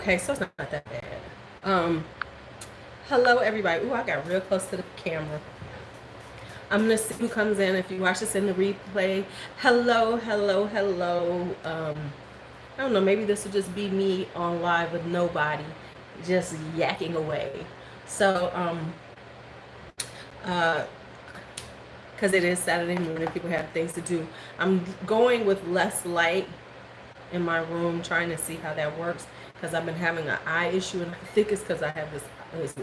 Okay, so it's not that bad. Um, Hello everybody. Ooh, I got real close to the camera. I'm gonna see who comes in. If you watch this in the replay, hello, hello, hello. I don't know. Maybe this will just be me on live with nobody, just yakking away. So, uh, because it is Saturday morning, people have things to do. I'm going with less light in my room, trying to see how that works. Because I've been having an eye issue, and I think it's because I have this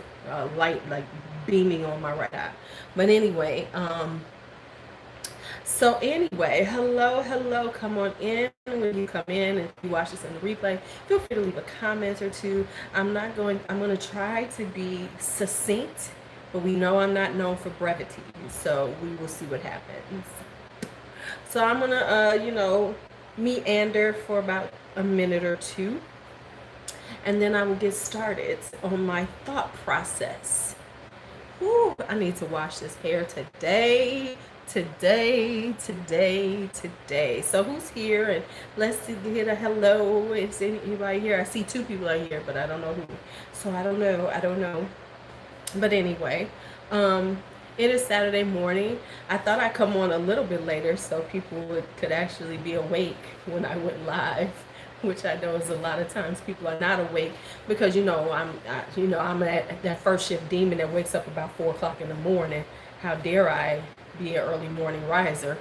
light like beaming on my right eye. But anyway, hello, hello, come on in. When you come in, if you watch this in the replay, feel free to leave a comment or two. I'm going to try to be succinct, but we know I'm not known for brevity, so we will see what happens. So I'm going to, meander for about a minute or two, and then I will get started on my thought process. Whew, I need to wash this hair today. So who's here? And let's get a hello. Is anybody here? I see two people are here, but I don't know who. So I don't know. But anyway, it is Saturday morning. I thought I'd come on a little bit later so people could actually be awake when I went live, which I know is a lot of times people are not awake because I'm at that first shift demon that wakes up about 4 o'clock in the morning. How dare I be an early morning riser?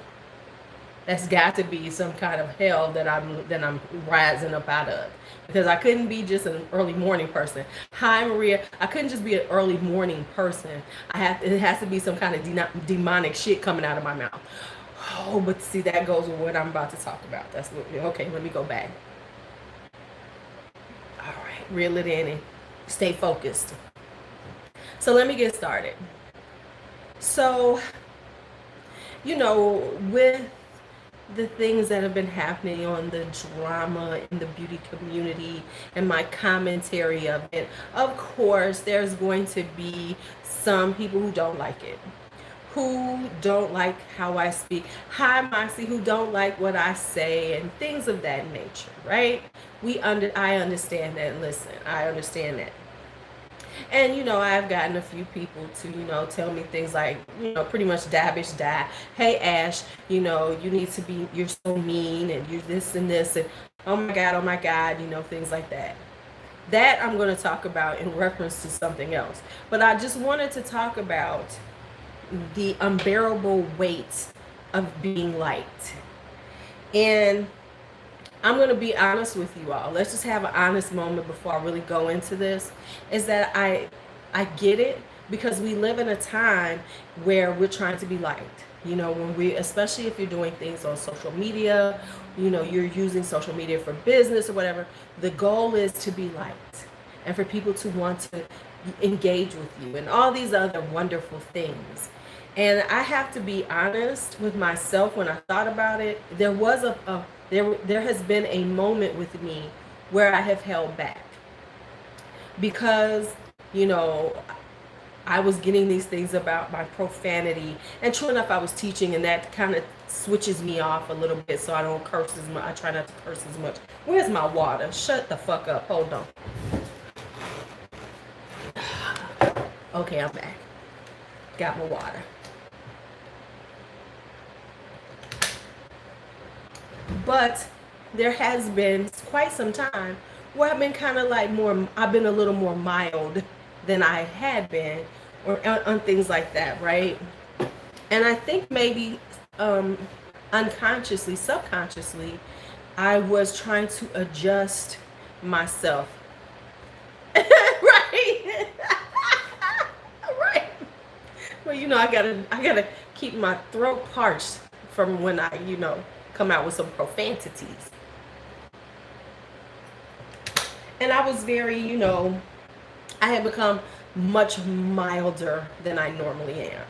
That's got to be some kind of hell that I'm rising up out of, because I couldn't be just an early morning person. Hi Maria, I couldn't just be an early morning person. It has to be some kind of demonic shit coming out of my mouth. Oh, but see, that goes with what I'm about to talk about. Okay. Let me go back. All right, reel it in and stay focused. So let me get started. So, with the things that have been happening on the drama in the beauty community and my commentary of it, of course, there's going to be some people who don't like it, who don't like how I speak. Hi, Moxie, who don't like what I say and things of that nature, right? I understand that. Listen, I understand that. And, I've gotten a few people to, tell me things like, pretty much dabbish die. Hey, Ash, you need to be, you're so mean and you're this and this. And oh my God, things like that. That I'm going to talk about in reference to something else. But I just wanted to talk about the unbearable weight of being liked. And I'm going to be honest with you all. Let's just have an honest moment before I really go into this. Is that I get it, because we live in a time where we're trying to be liked. Especially if you're doing things on social media, you're using social media for business or whatever. The goal is to be liked and for people to want to engage with you and all these other wonderful things. And I have to be honest with myself. When I thought about it, there has been a moment with me where I have held back, because I was getting these things about my profanity, and true enough, I was teaching, and that kind of switches me off a little bit, so I don't curse as much. I try not to curse as much. Where's my water? Shut the fuck up. Hold on. Okay, I'm back. Got my water. But there has been quite some time where I've been kind of like I've been a little more mild than I had been, or on things like that, right? And I think maybe unconsciously, subconsciously, I was trying to adjust myself. Right? Right. Well, I gotta keep my throat parched from when I, come out with some profanities. And I was very, I had become much milder than I normally am.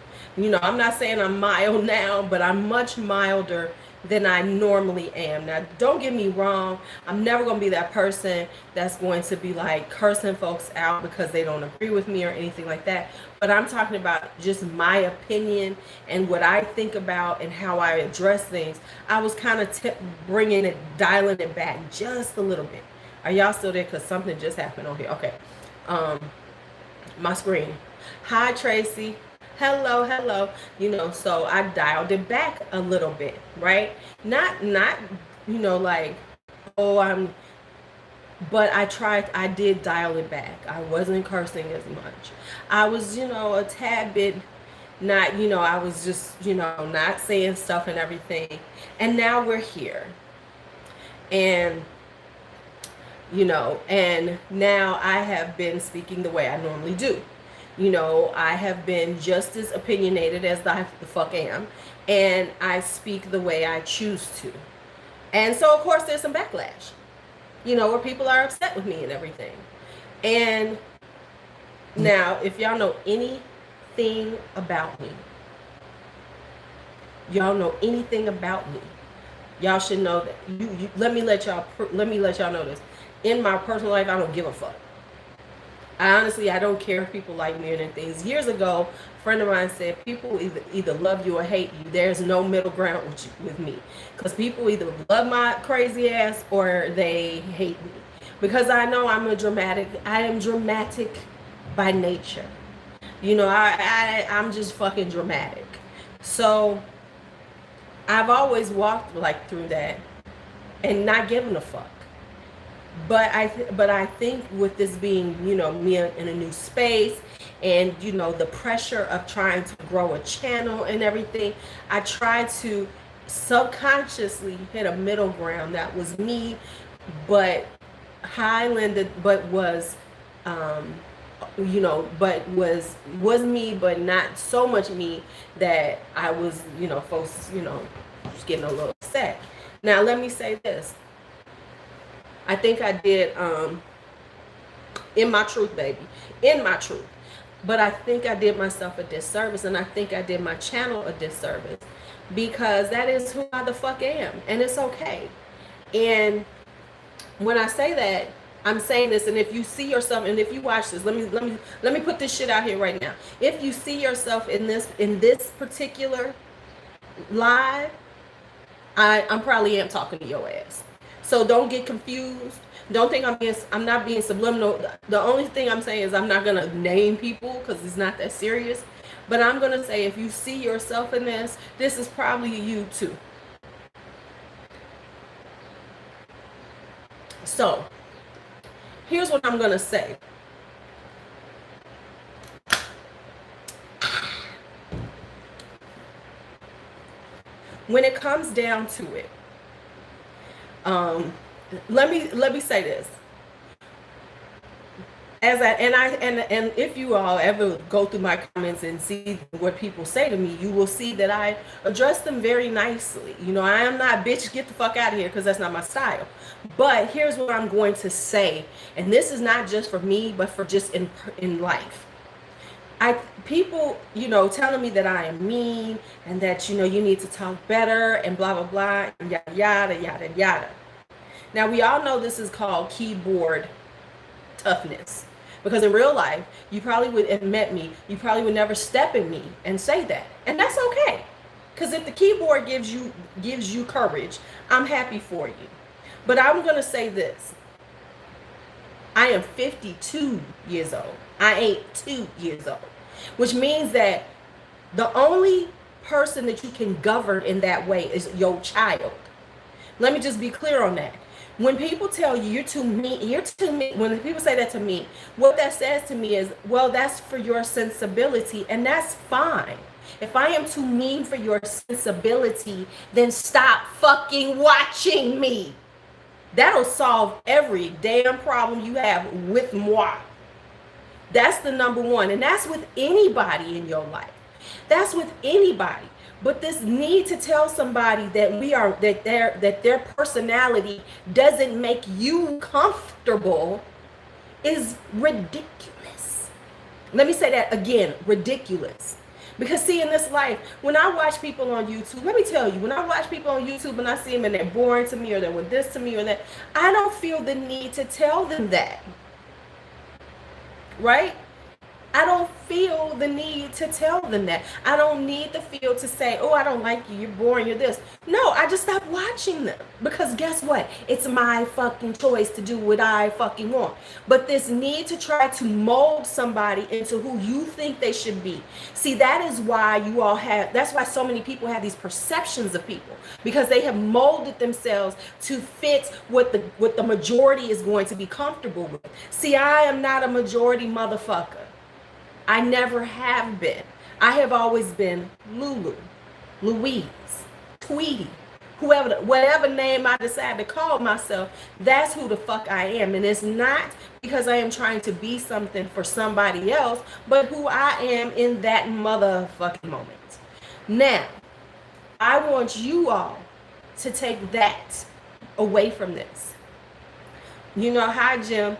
I'm not saying I'm mild now, but I'm much milder than I normally am. Now, don't get me wrong. I'm never going to be that person that's going to be like cursing folks out because they don't agree with me or anything like that. But I'm talking about just my opinion and what I think about and how I address things. I was kind of dialing it back just a little bit. Are y'all still there? Because something just happened on here. Okay. Um, my screen. Hi, Tracy. Hello, hello. You know, so I dialed it back a little bit, right? Not, like, oh, but I did dial it back. I wasn't cursing as much. I was, a tad bit not, I was just, not saying stuff and everything. And now we're here. And and now I have been speaking the way I normally do. I have been just as opinionated as I the fuck am, and I speak the way I choose to. And so, of course, there's some backlash, where people are upset with me and everything. And now, if y'all know anything about me, y'all should know that. Let me let y'all know this. In my personal life, I don't give a fuck. I don't care if people like me and things. Years ago, a friend of mine said, people either love you or hate you. There's no middle ground with me. Because people either love my crazy ass or they hate me. Because I know I am dramatic by nature. I'm just fucking dramatic. So I've always walked like through that and not giving a fuck. But I think with this being, me in a new space and, the pressure of trying to grow a channel and everything, I tried to subconsciously hit a middle ground that was me, but highlanded, but was, was me, but not so much me that I was, folks, just getting a little upset. Now, let me say this. I think I did, in my truth, baby, in my truth. But I think I did myself a disservice, and I think I did my channel a disservice, because that is who I the fuck am, and it's okay. And when I say that, I'm saying this, and if you see yourself, and if you watch this, let me put this shit out here right now. If you see yourself in this particular live, I'm probably am talking to your ass. So don't get confused. Don't think I'm not being subliminal. The only thing I'm saying is I'm not gonna name people because it's not that serious. But I'm gonna say, if you see yourself in this is probably you too. So here's what I'm gonna say. When it comes down to it, let me say this. And if you all ever go through my comments and see what people say to me, you will see that I address them very nicely. I am not, bitch, get the fuck out of here, because that's not my style. But here's what I'm going to say, and this is not just for me, but for just in life. People, telling me that I am mean and that, you need to talk better and blah, blah, blah, and yada, yada, yada, yada. Now, we all know this is called keyboard toughness, because in real life, you probably would have met me. You probably would never step in me and say that. And that's okay. Because if the keyboard gives you courage, I'm happy for you. But I'm going to say this. I am 52 years old. I ain't 2 years old. Which means that the only person that you can govern in that way is your child. Let me just be clear on that. When people tell you you're too mean, when people say that to me, what that says to me is, well, that's for your sensibility, and that's fine. If I am too mean for your sensibility, then stop fucking watching me. That'll solve every damn problem you have with moi. That's the number one, and that's with anybody in your life. That's with anybody. But this need to tell somebody that their personality doesn't make you comfortable is ridiculous. Let me say that again, ridiculous. Because see, in this life, when I watch people on YouTube, let me tell you, when I watch people on YouTube and I see them and they're boring to me, or they're with this to me or that, I don't feel the need to tell them that. Right? I don't feel the need to tell them that. I don't need the feel to say, oh, I don't like you, you're boring, you're this. No, I just stopped watching them. Because guess what? It's my fucking choice to do what I fucking want. But this need to try to mold somebody into who you think they should be. See, that is why that's why so many people have these perceptions of people. Because they have molded themselves to fit what the majority is going to be comfortable with. See, I am not a majority motherfucker. I never have been. I have always been Lulu, Louise, Tweety, whatever name I decide to call myself, that's who the fuck I am. And it's not because I am trying to be something for somebody else, but who I am in that motherfucking moment. Now, I want you all to take that away from this. You know, hi, Jim.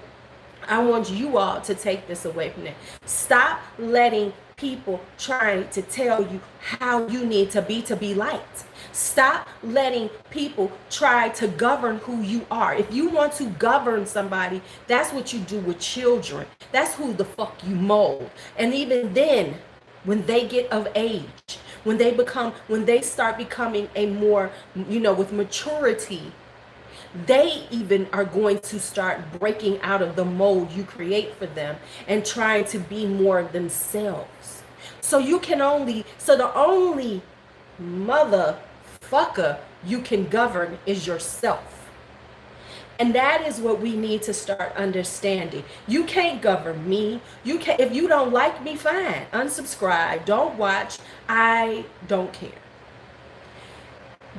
I want you all to take this away from them. Stop letting people trying to tell you how you need to be liked. Stop letting people try to govern who you are. If you want to govern somebody, that's what you do with children. That's who the fuck you mold. And even then, when they get of age, when they start becoming a more, with maturity, they even are going to start breaking out of the mold you create for them and trying to be more themselves. So the only motherfucker you can govern is yourself. And that is what we need to start understanding. You can't govern me. If you don't like me, fine. Unsubscribe. Don't watch. I don't care.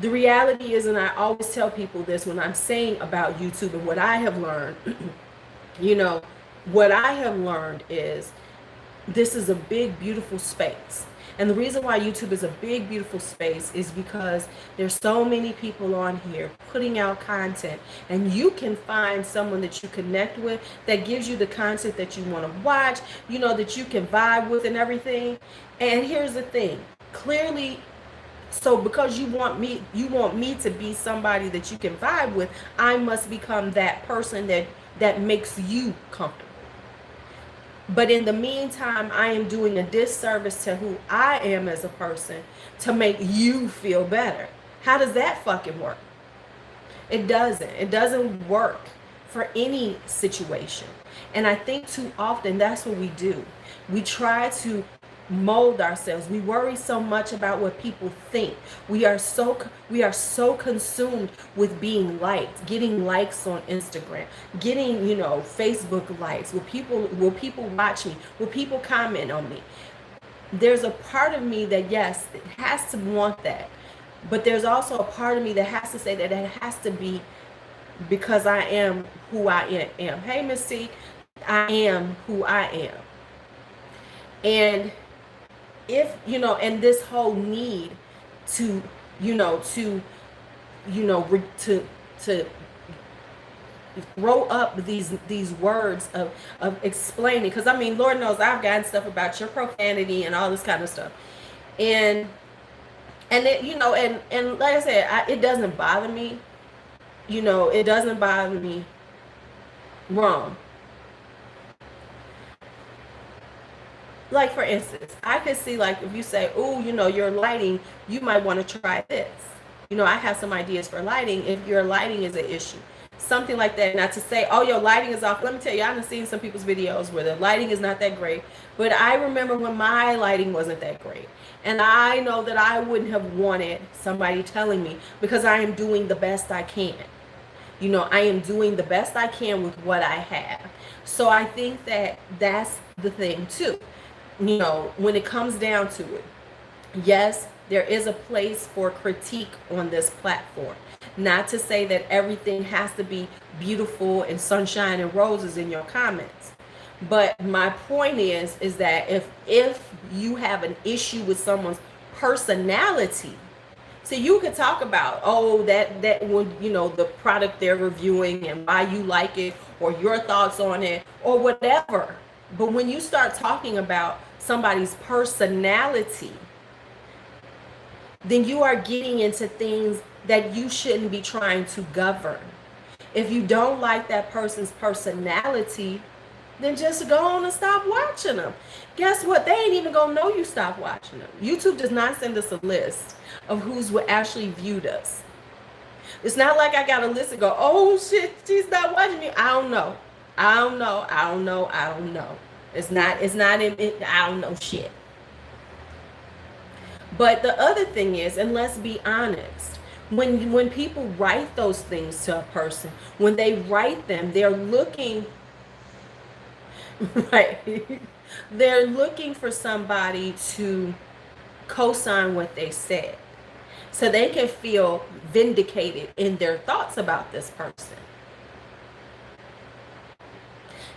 The reality is, and I always tell people this when I'm saying about YouTube and what I have learned, what I have learned is this is a big, beautiful space. And the reason why YouTube is a big, beautiful space is because there's so many people on here putting out content, and you can find someone that you connect with that gives you the content that you want to watch, that you can vibe with and everything. And here's the thing, clearly, so because you want me to be somebody that you can vibe with, I must become that person that makes you comfortable. But in the meantime, I am doing a disservice to who I am as a person to make you feel better. How does that fucking work? It doesn't work for any situation. And I think too often that's what we do. We try to mold ourselves. We worry so much about what people think. We are so consumed with being liked, getting likes on Instagram, getting, Facebook likes. Will people watch me? Will people comment on me? There's a part of me that, yes, it has to want that. But there's also a part of me that has to say that it has to be because I am who I am. Hey, Miss C, I am who I am. And if, and this whole need to throw up these words of explaining, because I mean, Lord knows I've gotten stuff about your profanity and all this kind of stuff, and it, and like I said, it doesn't bother me, it doesn't bother me. Wrong. Like, for instance, I could see, like, if you say, oh, your lighting, you might want to try this. I have some ideas for lighting if your lighting is an issue. Something like that. Not to say, oh, your lighting is off. Let me tell you, I've seen some people's videos where the lighting is not that great. But I remember when my lighting wasn't that great. And I know that I wouldn't have wanted somebody telling me, because I am doing the best I can. I am doing the best I can with what I have. So I think that that's the thing, too. When it comes down to it, yes, there is a place for critique on this platform. Not to say that everything has to be beautiful and sunshine and roses in your comments. But my point is that if you have an issue with someone's personality, so you could talk about, that when, the product they're reviewing and why you like it, or your thoughts on it, or whatever. But when you start talking about somebody's personality, then you are getting into things that you shouldn't be trying to govern. If you don't like that person's personality, then just go on and stop watching them. Guess what? They ain't even gonna know you stopped watching them. YouTube does not send us a list of who's actually viewed us. It's not like I got a list and go, oh shit, she's not watching me. I don't know. I don't know. I don't know. I don't know. It's not in it. I don't know shit. But the other thing is, and let's be honest, when people write those things to a person, when they write them, they're looking right. They're looking for somebody to co-sign what they said, so they can feel vindicated in their thoughts about this person.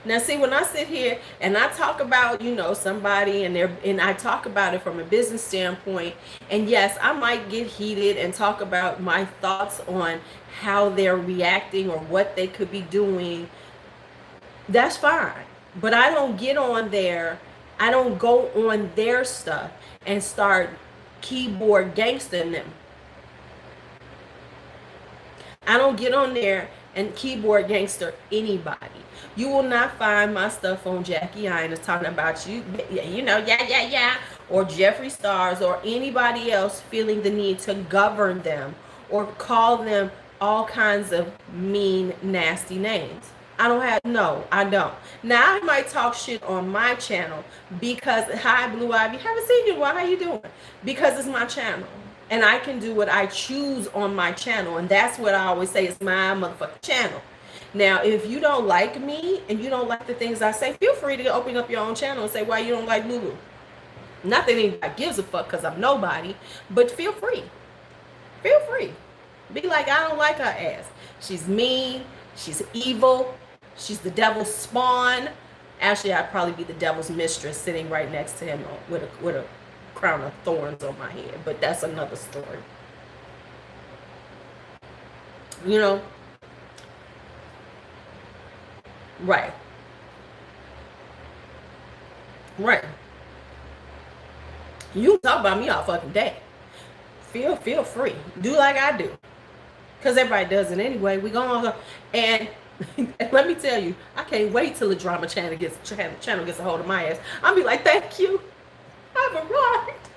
Now, see, when I sit here and I talk about, somebody and I talk about it from a business standpoint, and yes, I might get heated and talk about my thoughts on how they're reacting or what they could be doing. That's fine. But I don't get on there. I don't go on their stuff and start keyboard gangstering them. I don't get on there and keyboard gangster anybody. You will not find my stuff on Jackie Ines talking about you, or Jeffree Stars or anybody else feeling the need to govern them or call them all kinds of mean, nasty names. I don't. Now I might talk shit on my channel because, hi Blue Ivy, haven't seen you, how you doing? Because it's my channel. And I can do what I choose on my channel. And that's what I always say, it's my motherfucking channel. Now, if you don't like me and you don't like the things I say, feel free to open up your own channel and say why you don't like Lulu. Not that anybody gives a fuck because I'm nobody, but feel free. Feel free. Be like, I don't like her ass. She's mean. She's evil. She's the devil's spawn. Actually, I'd probably be the devil's mistress sitting right next to him with a crown of thorns on my head. But that's another story. Right. You can talk about me all fucking day. Feel free. Do like I do. Because everybody does it anyway. We go on and let me tell you, I can't wait till the drama channel gets a hold of my ass. I'll be like, thank you. I've arrived.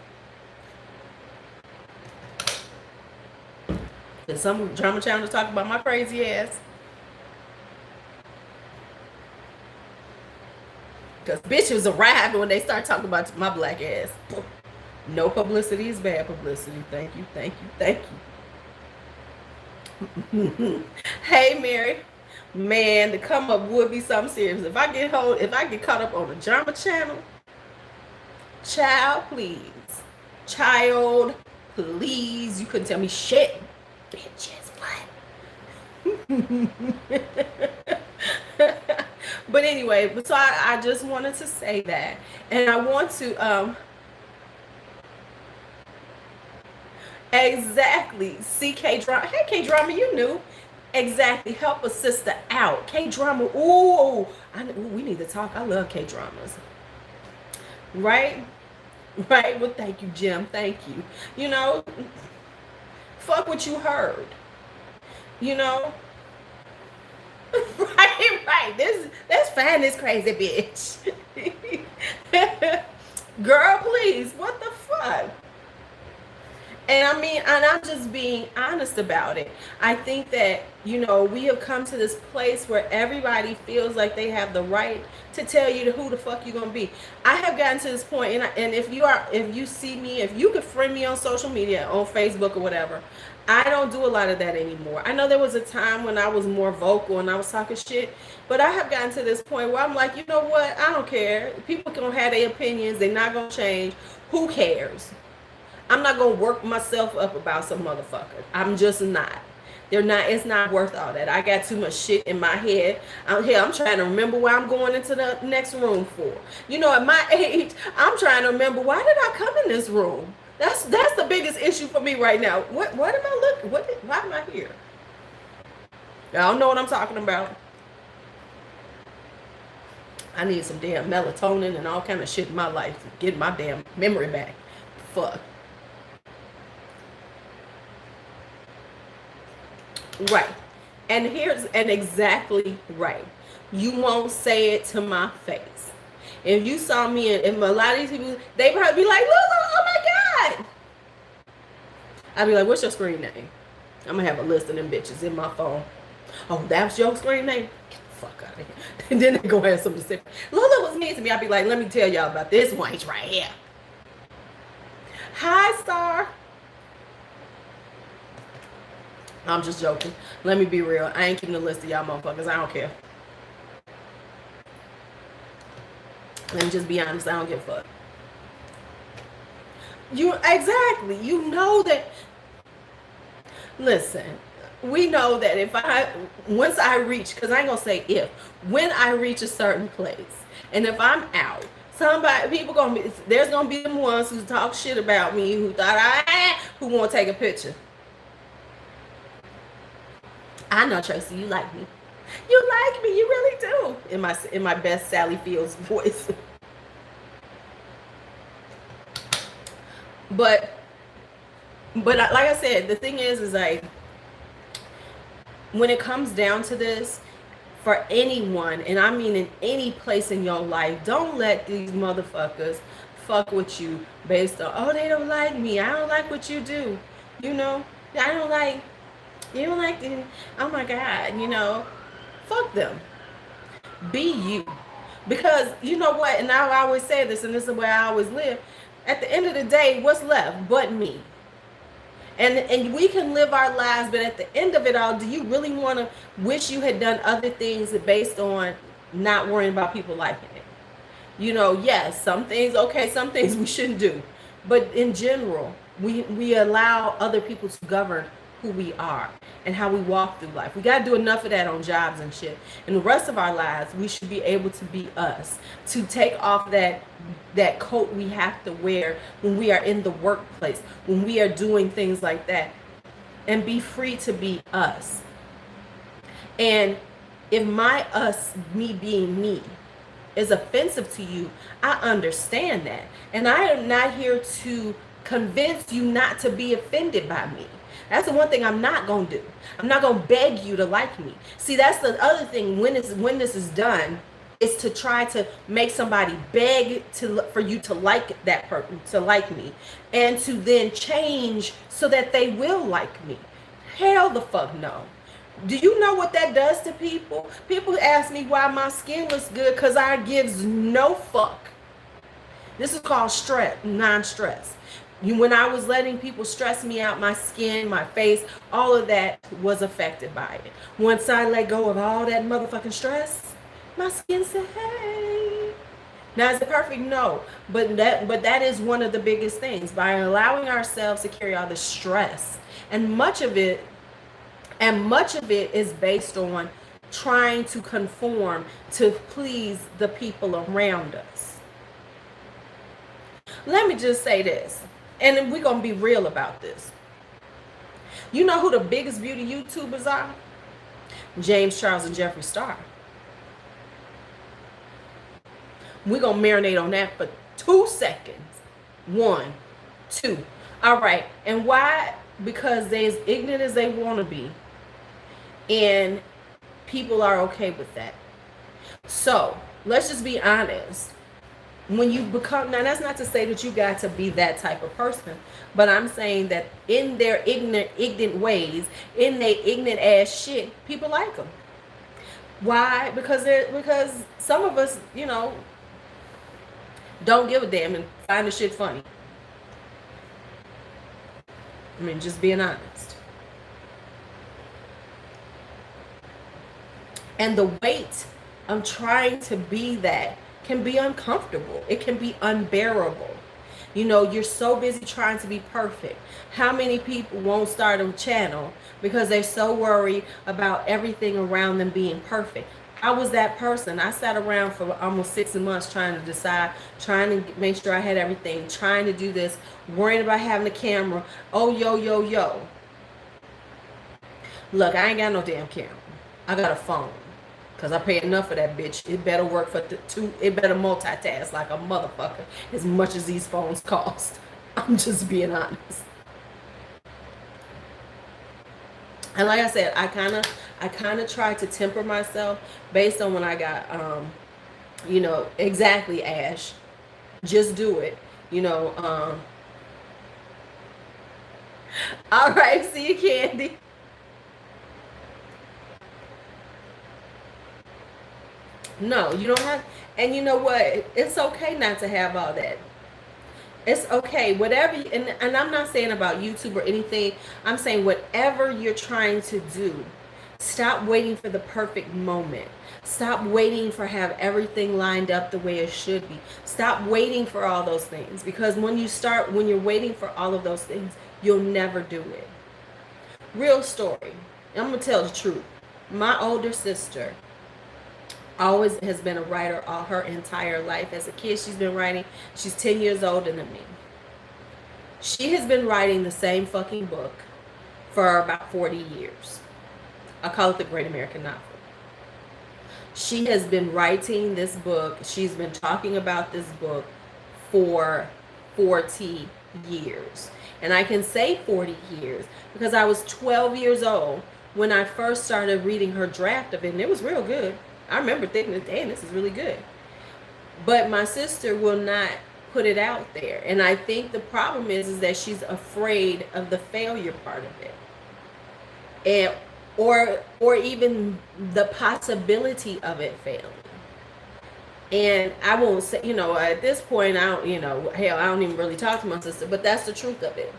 There's some drama channel talk about my crazy ass. Because bitches arrived when they start talking about my black ass. No publicity is bad publicity. Thank you. Hey, Mary. Man, the come up would be something serious. If I get caught up on the drama channel, child, please. You couldn't tell me shit. Bitches, what? But anyway, so I just wanted to say that. And I want to exactly see K-Drama. Hey, K-Drama, you knew. Exactly. Help a sister out. K-Drama. Ooh, we need to talk. I love K-Dramas. Right? Well, thank you, Jim. Thank you. Fuck what you heard. Right. That's fine, this crazy bitch. Girl, please. What the fuck? And I'm just being honest about it. I think that, we have come to this place where everybody feels like they have the right to tell you who the fuck you're going to be. I have gotten to this point, and if you see me, if you could friend me on social media, on Facebook or whatever, I don't do a lot of that anymore. I know there was a time when I was more vocal and I was talking shit, but I have gotten to this point where I'm like, you know what? I don't care. People can have their opinions. They're not going to change. Who cares? I'm not going to work myself up about some motherfucker. I'm just not. It's not worth all that. I got too much shit in my head. I'm trying to remember why I'm going into the next room for. At my age, I'm trying to remember, why did I come in this room? That's the biggest issue for me right now. What am I looking? Why am I here? I don't know what I'm talking about. I need some damn melatonin and all kind of shit in my life to get my damn memory back. Fuck. Right. And exactly right. You won't say it to my face. If you saw me, and a lot of these people, they probably be like, Lulu, oh my God. I'd be like, what's your screen name? I'm going to have a list of them bitches in my phone. Oh, that's your screen name? Get the fuck out of here. And then they go have something to say. Lulu was mean to me. I'd be like, let me tell y'all about this wench right here. Hi, Star. I'm just joking. Let me be real. I ain't keeping a list of y'all motherfuckers. I don't care. Let me just be honest. I don't give a fuck. Exactly. You know that. Listen, we know that once I reach, because I ain't gonna say if, when I reach a certain place, and if I'm out, there's gonna be them ones who talk shit about me, who won't take a picture. I know, Tracy, you like me. You like me, you really do. In my best Sally Fields voice. But like I said, the thing is like, when it comes down to this, for anyone, and I mean in any place in your life, don't let these motherfuckers fuck with you based on, oh, they don't like me, I don't like what you do, you know, you don't like oh my God, you know, fuck them. Be you. Because you know what, and I always say this, and this is where I always live, at the end of the day, what's left but me? And we can live our lives, but at the end of it all, do you really want to wish you had done other things based on not worrying about people liking it? You know, yes, some things we shouldn't do. But in general, we allow other people to govern who we are and how we walk through life. We got to do enough of that on jobs and shit. And the rest of our lives, we should be able to be us, to take off that coat we have to wear when we are in the workplace, when we are doing things like that, and be free to be us. And if me being me is offensive to you, I understand that. And I am not here to convince you not to be offended by me. That's the one thing I'm not going to do. I'm not going to beg you to like me. See, that's the other thing when this is done, is to try to make somebody beg for you to like that person, to like me, and to then change so that they will like me. Hell the fuck no. Do you know what that does to people? People ask me why my skin looks good, because I gives no fuck. This is called stress, non-stress. When I was letting people stress me out, my skin, my face, all of that was affected by it. Once I let go of all that motherfucking stress, my skin said, hey. Now, is it perfect? No. But that is one of the biggest things. By allowing ourselves to carry all the stress. And much of it is based on trying to conform to please the people around us. Let me just say this. And we're going to be real about this. You know who the biggest beauty YouTubers are? James Charles and Jeffree Star. We're going to marinate on that for 2 seconds. 1, 2. All right. And why? Because they're as ignorant as they want to be. And people are okay with that. So let's just be honest. When you become, now that's not to say that you got to be that type of person, but I'm saying that in their ignorant ways, in their ignorant ass shit, people like them. Why? Because some of us, you know, don't give a damn and find the shit funny. I mean, just being honest. And the weight of trying to be that can be uncomfortable. It can be unbearable. You know, you're so busy trying to be perfect. How many people won't start a channel because they're so worried about everything around them being perfect? I was that person. I sat around for almost 6 months trying to decide, trying to make sure I had everything, trying to do this, worrying about having a camera. Oh, yo. Look, I ain't got no damn camera. I got a phone. Because I pay enough for that bitch. It better work for it better multitask like a motherfucker as much as these phones cost. I'm just being honest. And like I said, I I kind of tried to temper myself based on when I got, you know, exactly, Ash. Just do it. You know, all right, see you, Candy. No, you don't have, and you know what? It's okay not to have all that. It's okay, whatever, and I'm not saying about YouTube or anything. I'm saying whatever you're trying to do, stop waiting for the perfect moment. Stop waiting for have everything lined up the way it should be. Stop waiting for all those things, because when you're waiting for all of those things, you'll never do it. Real story. I'm gonna tell the truth. My older sister always has been a writer all her entire life. As a kid, she's been writing. She's 10 years older than me. She has been writing the same fucking book for about 40 years. I call it the Great American Novel. She has been writing this book. She's been talking about this book for 40 years. And I can say 40 years because I was 12 years old when I first started reading her draft of it, and it was real good. I remember thinking, damn, this is really good. But my sister will not put it out there. And I think the problem is that she's afraid of the failure part of it. And or even the possibility of it failing. And I won't say, you know, at this point, I don't, you know, hell, I don't even really talk to my sister, but that's the truth of it.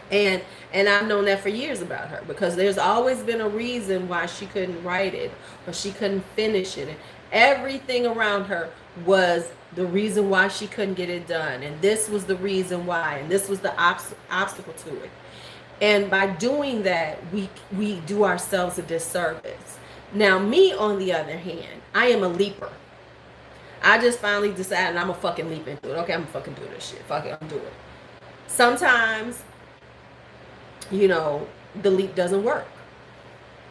And I've known that for years about her, because there's always been a reason why she couldn't write it or she couldn't finish it. And everything around her was the reason why she couldn't get it done. And this was the reason why. And this was the obstacle to it. And by doing that, we do ourselves a disservice. Now, me, on the other hand, I am a leaper. I just finally decided I'm going to fucking leap into it. Okay, I'm going to fucking do this shit. Fuck it, I'm doing it. Sometimes, you know, the leap doesn't work.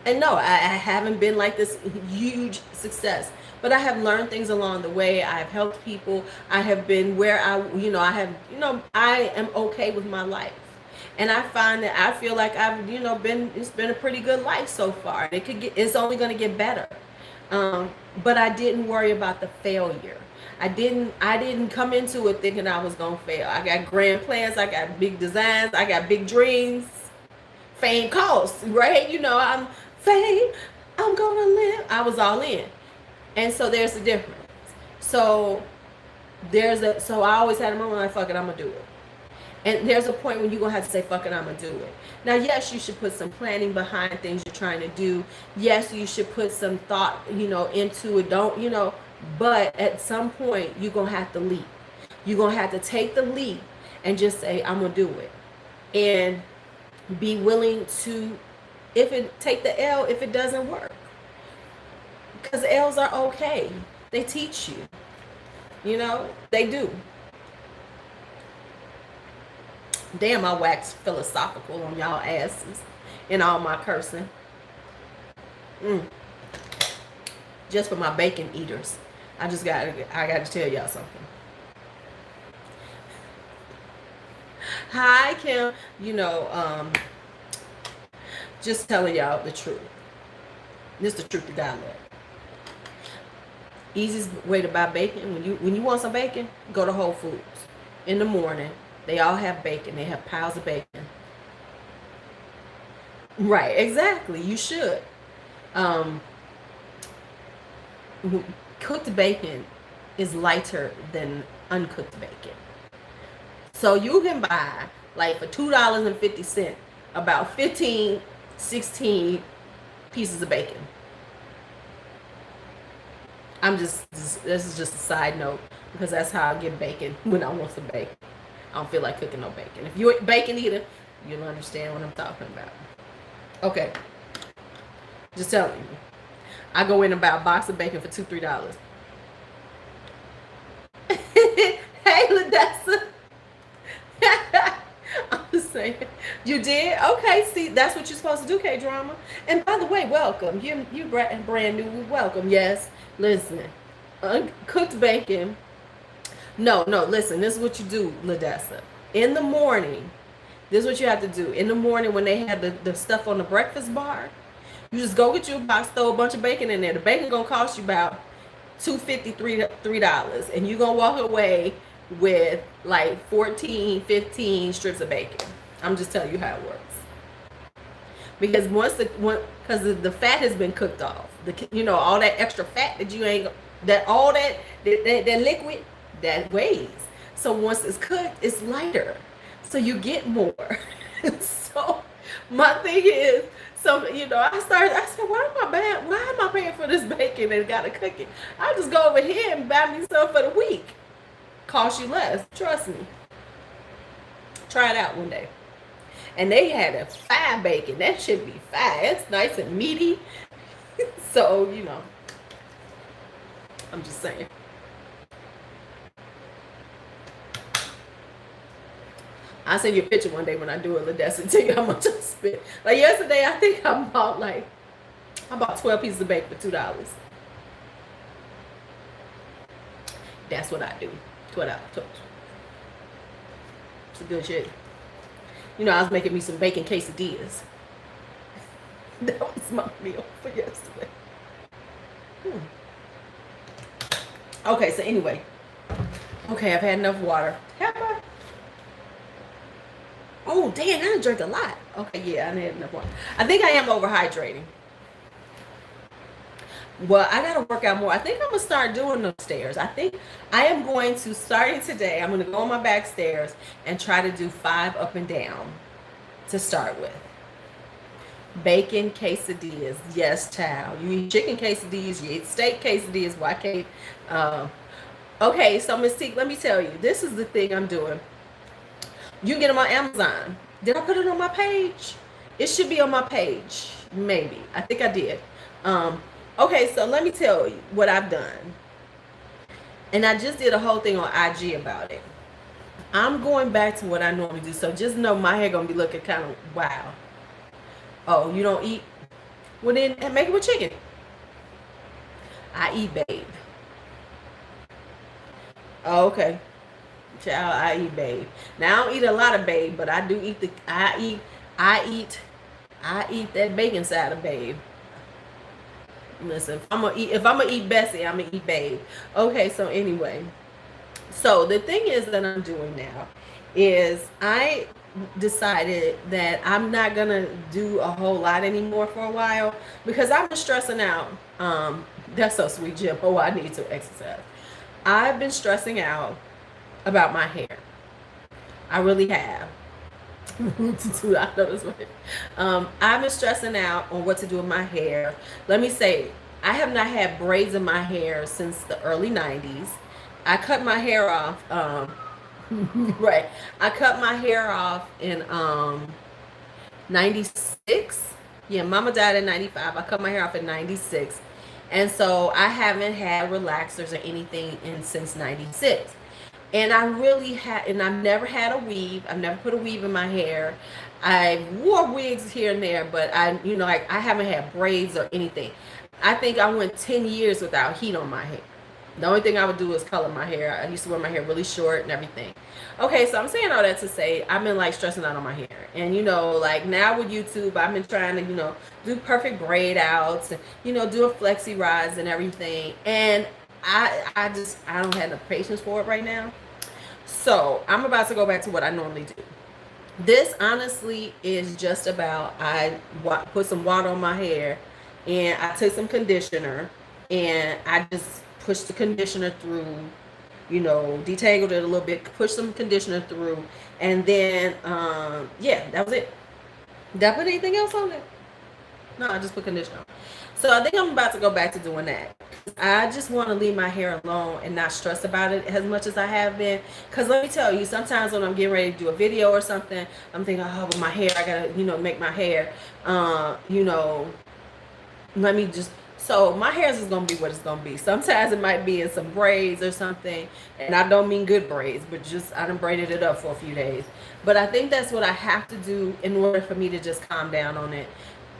And no, I haven't been like this huge success. But I have learned things along the way. I have helped people. I have been where I am okay with my life. And I find that I feel like I've, it's been a pretty good life so far. It's only going to get better. But I didn't worry about the failure. I didn't come into it thinking I was going to fail. I got grand plans. I got big designs. I got big dreams. Fame costs, right? I'm fame. I'm going to live. I was all in. And so there's a difference. So I always had a moment like, fuck it, I'm going to do it. And there's a point when you're going to have to say, fuck it, I'm going to do it. Now, yes, you should put some planning behind things you're trying to do. Yes, you should put some thought, into it. But at some point, you're going to have to leap. You're going to have to take the leap and just say, I'm going to do it. And be willing to, take the L if it doesn't work. Because L's are okay. They teach you. They do. Damn, I waxed philosophical on y'all asses in all my cursing. Just for my bacon eaters. I got to tell y'all something. Hi, Kim. Just telling y'all the truth. This is the truth of God love. Easiest way to buy bacon, when you want some bacon, go to Whole Foods in the morning. They all have bacon. They have piles of bacon. Right, exactly. You should. Cooked bacon is lighter than uncooked bacon. So you can buy, like, for $2.50, about 15, 16 pieces of bacon. This is just a side note, because that's how I get bacon when I want some bacon. I don't feel like cooking no bacon. If you're a bacon eater, you'll understand what I'm talking about. Okay. Just telling you. I go in and buy a box of bacon for $2-3. Hey, Ladessa. I'm just saying. You did? Okay, see, that's what you're supposed to do, K-Drama. And by the way, welcome. You brand new. Welcome. Yes. Listen. Cooked bacon. No, listen, this is what you do, Ladessa. In the morning, this is what you have to do. In the morning, when they have the stuff on the breakfast bar, You just go get you a box, throw a bunch of bacon in there. The bacon gonna cost you about $2.50, $3, and you're gonna walk away with like 14, 15 strips of bacon. I'm just telling you how it works. Because because the fat has been cooked off, all that extra fat that you ain't, that all that liquid that weighs. So once it's cooked, it's lighter, so you get more. So my thing is, I said, why am I paying for this bacon and gotta cook it? I'll just go over here and buy me some for the week. Cost you less, trust me. Try it out one day. And they had a 5 bacon. That should be 5. It's nice and meaty. So, I'm just saying. I'll send you a picture one day when I do it, Ladessa, and tell you how much I spent. Like yesterday, I think I bought 12 pieces of bacon for $2. That's what I do. $12. It's a good shit. I was making me some bacon quesadillas. That was my meal for yesterday. Okay, so anyway. Okay, I've had enough water. Have I? Oh, damn, I didn't drink a lot. Okay, yeah, I didn't have enough water. I think I am overhydrating. Well, I got to work out more. I think I'm going to start doing those stairs. I think I am going to, starting today, I'm going to go on my back stairs and try to do 5 up and down to start with. Bacon quesadillas. Yes, child. You eat chicken quesadillas. You eat steak quesadillas. Why can't... okay, so Miss T, let me tell you. This is the thing I'm doing. You can get them on Amazon. Did I put it on my page? It should be on my page. Maybe. I think I did. Okay, so let me tell you what I've done. And I just did a whole thing on IG about it. I'm going back to what I normally do. So just know my hair going to be looking kind of wow. Oh, you don't eat? Well, then make it with chicken. I eat, babe. Oh, okay. Child, I eat, babe. Now I don't eat a lot of babe, but I do eat I eat that bacon side of babe. Listen, if I'm gonna eat Bessie, I'm gonna eat babe. Okay, so anyway. So the thing is that I'm doing now is I decided that I'm not gonna do a whole lot anymore for a while because I've been stressing out. That's so sweet, Jim. Oh, I need to exercise. I've been stressing out about my hair. I really have. I know this right. I've been stressing out on what to do with my hair. Let me say, I have not had braids in my hair since the early 90s. I cut my hair off. Right. I cut my hair off in 96. Yeah, mama died in 95. I cut my hair off in 96. And so I haven't had relaxers or anything since 96. And I've never had a weave. I've never put a weave in my hair. I wore wigs here and there, but I haven't had braids or anything. I think I went 10 years without heat on my hair. The only thing I would do is color my hair. I used to wear my hair really short and everything. Okay, so I'm saying all that to say I've been stressing out on my hair. And now with YouTube, I've been trying to, do perfect braid outs and, do a flexi rise and everything. And I don't have the patience for it right now. So I'm about to go back to what I normally do. This honestly is just about, I put some water on my hair and I took some conditioner and I just pushed the conditioner through, detangled it a little bit, pushed some conditioner through, and then, yeah, that was it. Did I put anything else on it? No, I just put conditioner on. So I think I'm about to go back to doing that. I just want to leave my hair alone and not stress about it as much as I have been. Because let me tell you, sometimes when I'm getting ready to do a video or something, I'm thinking, oh, but my hair, I got to, make my hair, let me just, so my hair is going to be what it's going to be. Sometimes it might be in some braids or something. And I don't mean good braids, but just, I done braided it up for a few days. But I think that's what I have to do in order for me to just calm down on it.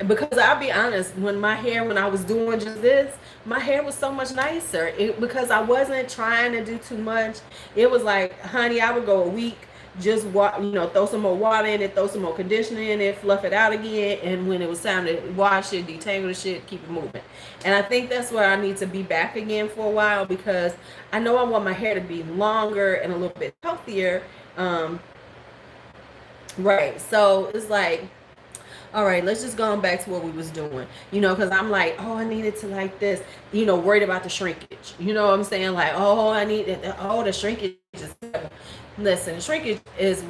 Because I'll be honest, when I was doing just this, my hair was so much nicer. Because I wasn't trying to do too much. It was like, honey, I would go a week just throw some more water in it, throw some more conditioner in it, fluff it out again, and when it was time to wash it, detangle the shit, keep it moving. And I think that's where I need to be back again for a while, because I know I want my hair to be longer and a little bit healthier. Right. So it's like, all right, let's just go on back to what we was doing, because I'm like, oh, I needed to like this, worried about the shrinkage. You know what I'm saying? Like, oh, I need it. Oh, the shrinkage is, listen, the shrinkage is,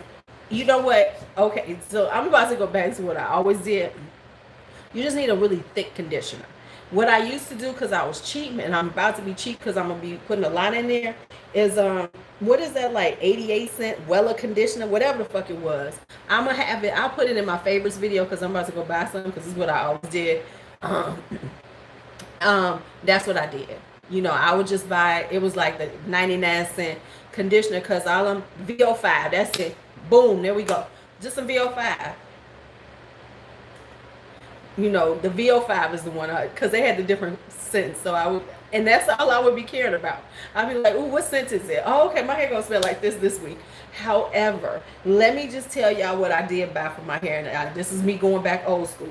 you know what? Okay, so I'm about to go back to what I always did. You just need a really thick conditioner. What I used to do, because I was cheap, and I'm about to be cheap because I'm going to be putting a lot in there, is, what is that, like 88-cent Wella conditioner, whatever the fuck it was. I'm going to have it. I'll put it in my favorites video because I'm about to go buy some, because this is what I always did. That's what I did. I would just buy, it was like the 99-cent conditioner, because all them VO5, that's it. Boom, there we go. Just some VO5. The VO5 is the one, because they had the different scents. So I would, and that's all I would be caring about. I'd be like, ooh, what scent is it? Oh, okay, my hair gonna smell like this week. However, let me just tell y'all what I did buy for my hair. And this is me going back old school.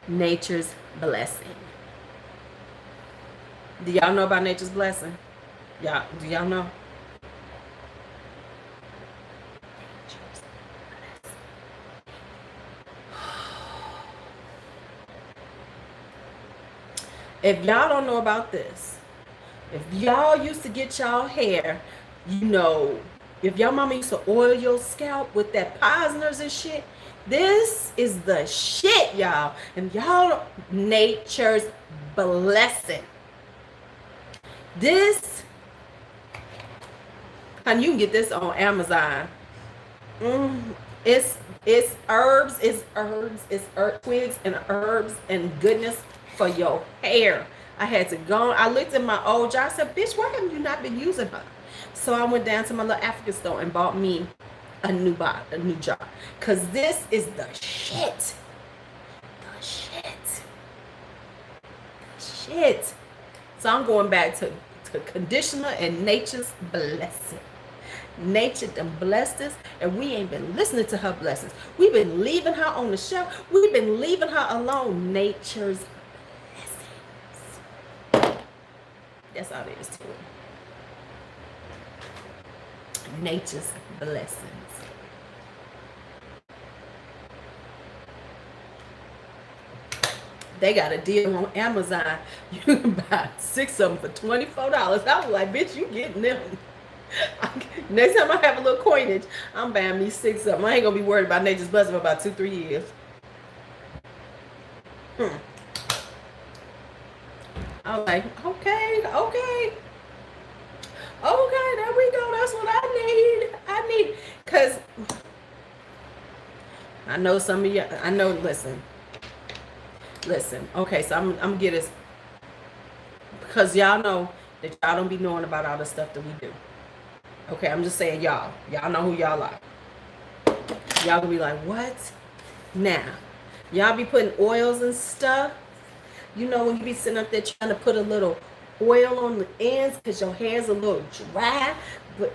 Nature's Blessing. Do y'all know about Nature's Blessing? Do y'all know? If y'all don't know about this, if y'all used to get y'all hair, if y'all mama used to oil your scalp with that Posner's and shit, this is the shit, y'all. And y'all, Nature's Blessing. This, and you can get this on Amazon. It's herbs, it's twigs and herbs and goodness for your hair. I had to go. I looked at my old jar. I said, bitch, why haven't you not been using her? So I went down to my little African store and bought me a new jar. Because this is the shit. The shit. So I'm going back to conditioner and Nature's Blessing. Nature done blessed us, and we ain't been listening to her blessings. We've been leaving her on the shelf. We've been leaving her alone. Nature's blessings. That's all there is to it. Nature's blessings. They got a deal on Amazon. You can buy 6 of them for $24. I was like, bitch, you getting them. Next time I have a little coinage, I'm buying me 6 of them. I ain't gonna be worried about Nature's Blessing for about 2-3 years. I was like, okay, there we go. That's what I need. Cause I know some of you. I know. Listen. Okay, so I'm gonna get this, because y'all know that y'all don't be knowing about all the stuff that we do. Okay, I'm just saying, y'all know who y'all are. Y'all gonna be like, what? Now, y'all be putting oils and stuff. When you be sitting up there trying to put a little oil on the ends because your hair's a little dry, but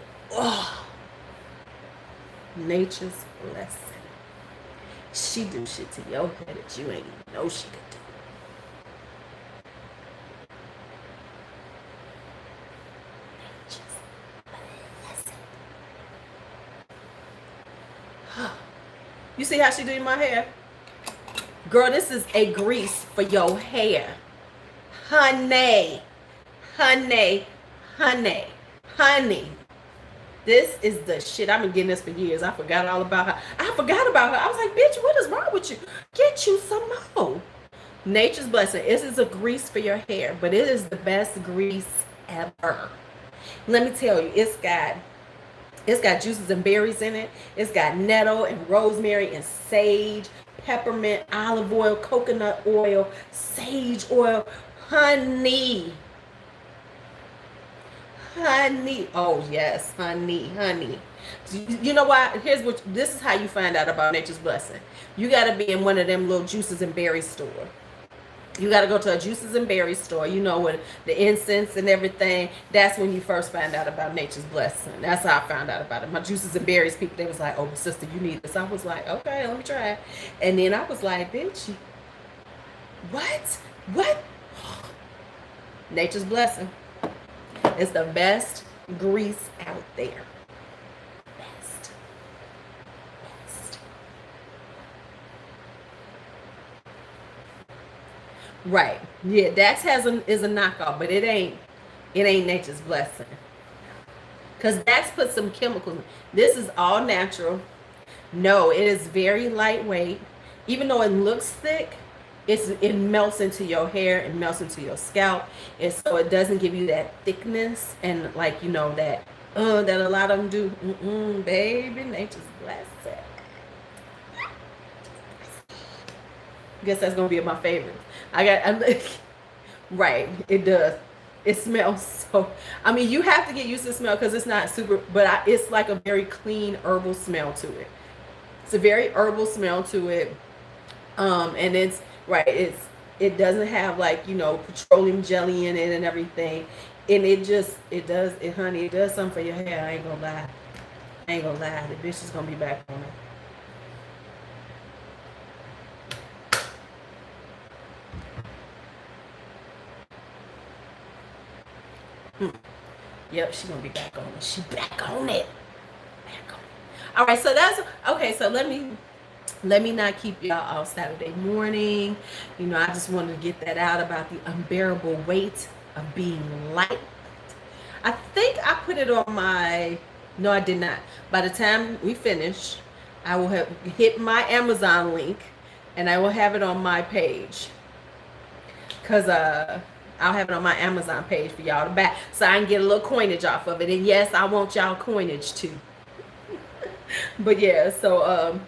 Nature's Blessing. She do shit to your hair that you ain't even know she could do. You see how she did my hair? Girl, this is a grease for your hair. Honey. This is the shit. I've been getting this for years. I forgot all about her. I was like, bitch, what is wrong with you? Get you some more. Nature's Blessing. This is a grease for your hair, but it is the best grease ever. Let me tell you, it's got juices and berries in it. It's got nettle and rosemary and sage, peppermint, olive oil, coconut oil, sage oil, honey. Oh yes, honey. You know what? This is how you find out about Nature's Blessing. You got to be in one of them little juices and berries store. You got to go to a juices and berries store, you know, with the incense and everything. That's when you first find out about Nature's Blessing. That's how I found out about it. My juices and berries people, they was like, oh, sister, you need this. I was like, okay, let me try it. And then I was like, bitch, what? What? Nature's Blessing. It's the best grease out there. Best. Best. Right. Yeah, Dax is a knockoff, but it ain't Nature's Blessing. Because Dax put some chemicals. This is all natural. No, it is very lightweight. Even though it looks thick, it melts into your hair, it melts into your scalp, and so it doesn't give you that thickness and like you know that that a lot of them do. Baby, Nature's Blessing. Guess that's gonna be my favorite. I'm right. It does. It smells so. I mean, you have to get used to the smell because it's not super, but it's like a very clean herbal smell to it. It's a very herbal smell to it, and it's right. It doesn't have like you know petroleum jelly in it and everything, and it does it, honey. It does something for your hair. I ain't gonna lie. I ain't gonna lie. The bitch is gonna be back on it. Yep, she's gonna be back on it. She back on it. Back on it. All right, so that's okay. So let me not keep y'all all Saturday morning. You know, I just wanted to get that out about the unbearable weight of being light. I think I put it on my. No, I did not. By the time we finish, I will have hit my Amazon link, and I will have it on my page. Cause I'll have it on my Amazon page for y'all to buy, so I can get a little coinage off of it. And yes, I want y'all coinage too. But yeah, so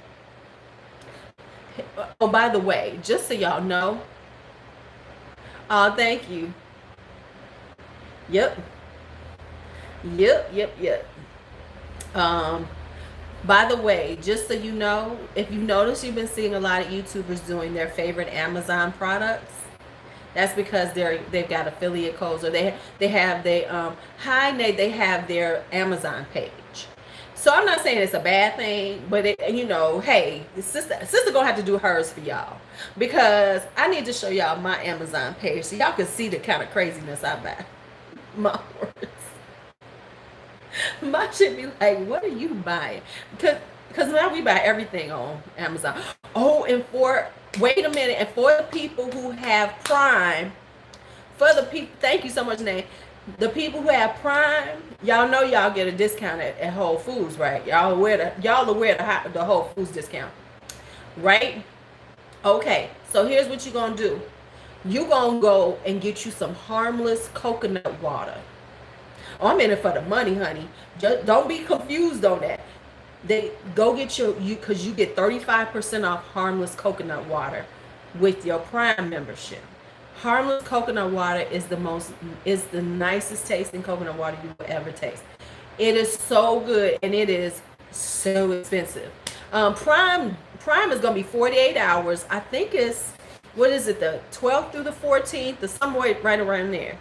oh, by the way, just so y'all know, thank you. Yep. By the way, just so you know, if you notice, you've been seeing a lot of YouTubers doing their favorite Amazon products. That's because they've got affiliate codes, or they have they have their Amazon page. So I'm not saying it's a bad thing, but you know, hey, sister gonna have to do hers for y'all, because I need to show y'all my Amazon page so y'all can see the kind of craziness I buy. My words. My shit be like, what are you buying? Because now we buy everything on Amazon. Oh, and wait a minute, and for the people who have Prime, thank you so much, Nate. The people who have Prime, y'all know y'all get a discount at Whole Foods, right? Y'all aware the Whole Foods discount, right? Okay, so here's what you're gonna do. You're gonna go and get you some harmless coconut water. Oh, I'm in it for the money, honey. Just don't be confused on that. They go get because you get 35% off harmless coconut water with your Prime membership. Harmless coconut water is the nicest tasting coconut water you will ever taste. It is so good, and it is so expensive. Prime is gonna be 48 hours. I think it's, what is it, the 12th through the 14th, or somewhere right around there.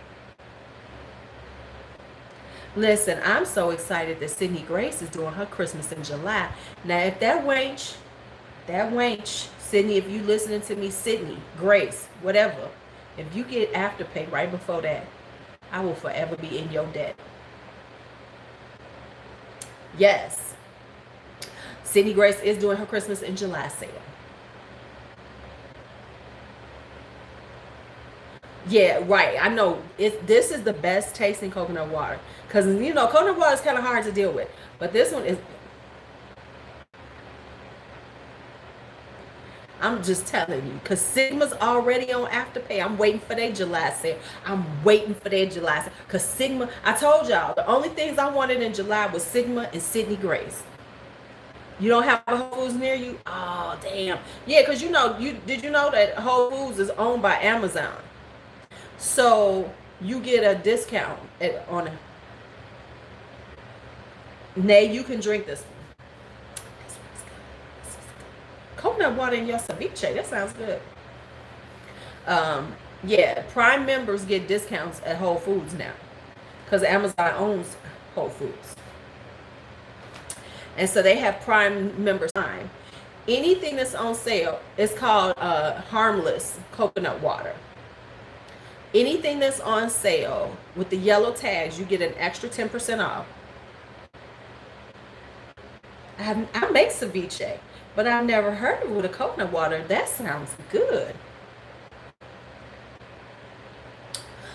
Listen, I'm so excited that Sydney Grace is doing her Christmas in July. Now, if that wench, Sydney, if you listening to me, Sydney Grace, whatever, if you get Afterpay right before that, I will forever be in your debt. Yes. Sydney Grace is doing her Christmas in July sale. Yeah, right. I know this is the best tasting coconut water, because you know coconut water is kind of hard to deal with, but this one is. I'm just telling you, because Sigma's already on Afterpay. I'm waiting for their July sale. Because Sigma, I told y'all, the only things I wanted in July was Sigma and Sydney Grace. You don't have a Whole Foods near you? Oh, damn. Yeah, because did you know that Whole Foods is owned by Amazon? So you get a discount on it. Nay, you can drink this one. Coconut water in your ceviche. That sounds good. Yeah, Prime members get discounts at Whole Foods now because Amazon owns Whole Foods. And so they have Prime members time. Anything that's on sale is called harmless coconut water. Anything that's on sale with the yellow tags, you get an extra 10% off. I make ceviche, but I've never heard of it with a coconut water. That sounds good.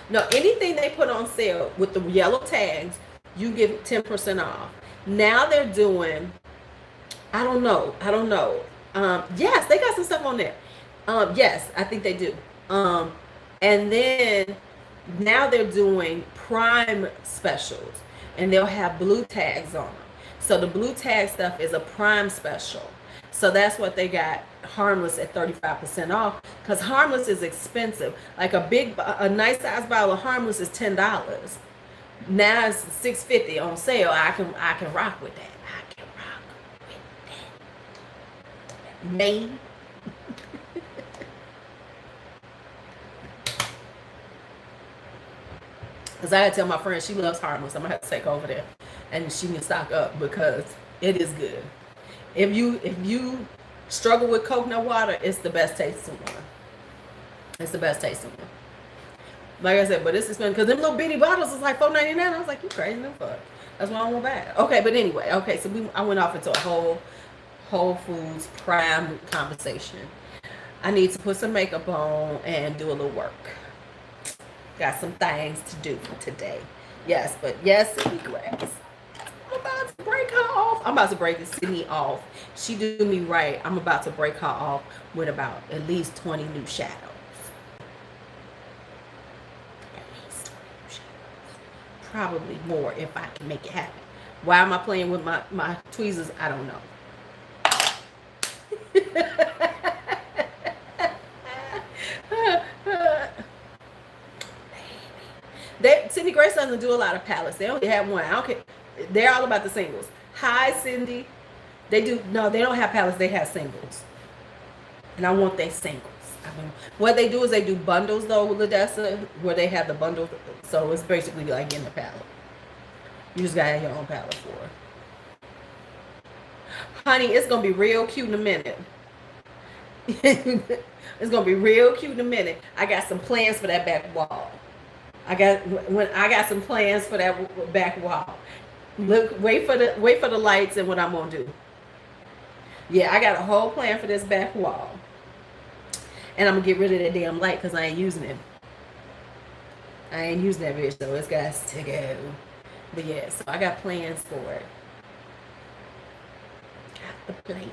No, anything they put on sale with the yellow tags, you get 10% off. Now they're doing, I don't know. Yes, they got some stuff on there. Yes, I think they do. And then now they're doing Prime specials, and they'll have blue tags on them. So the blue tag stuff is a Prime special. So that's what they got harmless at 35% off, because harmless is expensive. Like a nice size bottle of harmless is $10. Now it's $6.50 on sale. I can rock with that. I can rock with that. Maine. Because I had to tell my friend she loves harmless. I'm gonna have to take over there, and she can stock up because it is good. If you struggle with coconut water, it's the best tasting one. It's the best tasting one. Like I said, but it's expensive because them little bitty bottles is like $4.99. I was like, you crazy as fuck. That's why I won't buy it. Okay, but anyway, okay, so I went off into a Whole Foods Prime conversation. I need to put some makeup on and do a little work. Got some things to do for today. Yes, but yes, Sydney Grass. I'm about to break her off. I'm about to break Sydney off. She do me right. I'm about to break her off with about at least 20 new shadows. At least 20 new shadows. Probably more if I can make it happen. Why am I playing with my tweezers? I don't know. Cindy Grace doesn't do a lot of palettes. They only have one. I don't care. They're all about the singles. Hi, Cindy. They don't have palettes. They have singles. And I want their singles. What they do is they do bundles, though, with Ladessa, where they have the bundles. So it's basically like in the palette. You just got to have your own palette for it. Honey, it's going to be real cute in a minute. It's going to be real cute in a minute. I got some plans for that back wall. I got some plans for that back wall. Look, wait for the lights and what I'm gonna do. Yeah, I got a whole plan for this back wall, and I'm gonna get rid of that damn light because I ain't using it. I ain't using that bitch, so it's got to go. But yeah, so I got plans for it. Got the plans.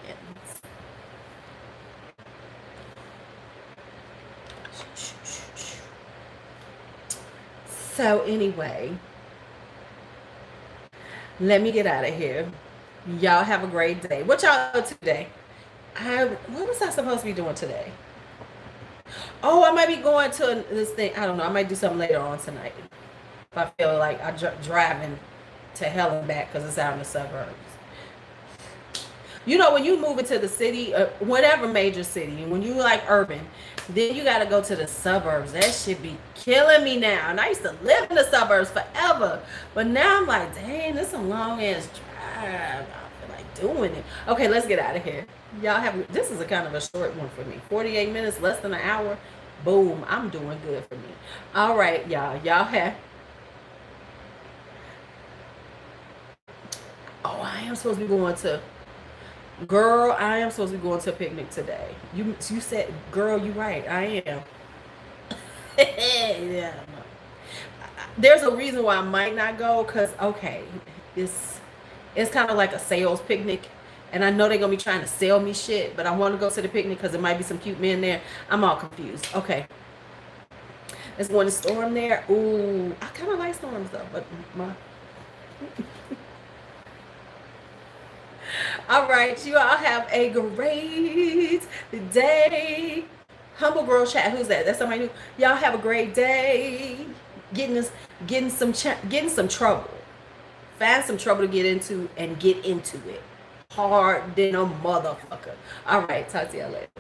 So anyway, let me get out of here. Y'all have a great day. What y'all do today? What was I supposed to be doing today? Oh, I might be going to this thing. I don't know. I might do something later on tonight. If I feel like I'm driving to hell and back because it's out in the suburbs. You know, when you move into the city, whatever major city, when you like urban, then you got to go to the suburbs. That shit be killing me now. And I used to live in the suburbs forever. But now I'm like, dang, this is a long ass drive. I feel like doing it. Okay, let's get out of here. This is a kind of a short one for me. 48 minutes, less than an hour. Boom, I'm doing good for me. All right, y'all. Y'all have... Oh, I am supposed to be going to... Girl, I am supposed to be going to a picnic today. You said, girl, you right. I am. Yeah. There's a reason why I might not go, because, okay, it's kind of like a sales picnic. And I know they're going to be trying to sell me shit, but I want to go to the picnic because there might be some cute men there. I'm all confused. Okay. Let's go in the storm there. Ooh, I kind of like storms, though, but my... All right, you all have a great day. Humble Girl Chat. Who's that? That's somebody new. Y'all have a great day. Getting some trouble. Find some trouble to get into and get into it. Hard than a motherfucker. All right, talk to y'all later.